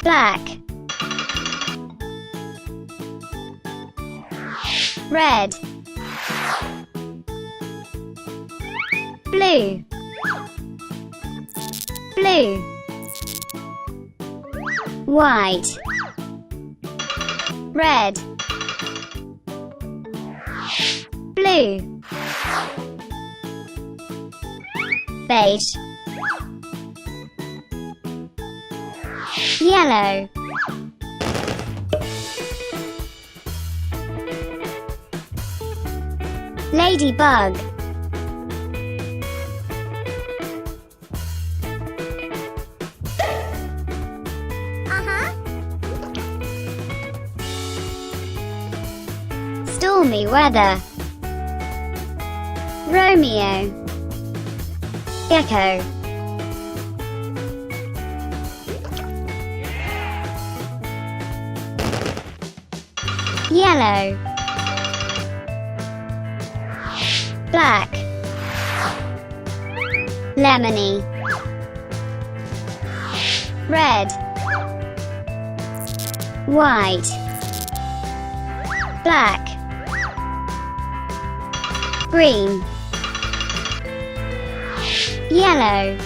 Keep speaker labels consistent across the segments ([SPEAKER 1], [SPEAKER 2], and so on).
[SPEAKER 1] black, red, blue, blue, white, red, blue, beige, yellow, ladybug, stormy weather, Romeo, gecko, yellow, black, lemony, red, white, black, green, yellow,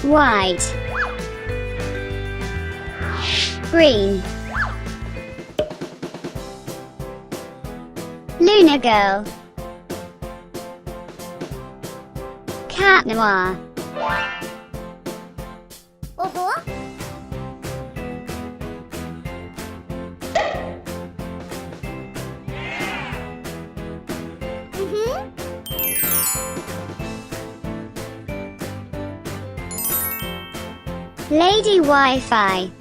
[SPEAKER 1] white, green, Lunar Girl, Cat Noir, Lady Wi-Fi,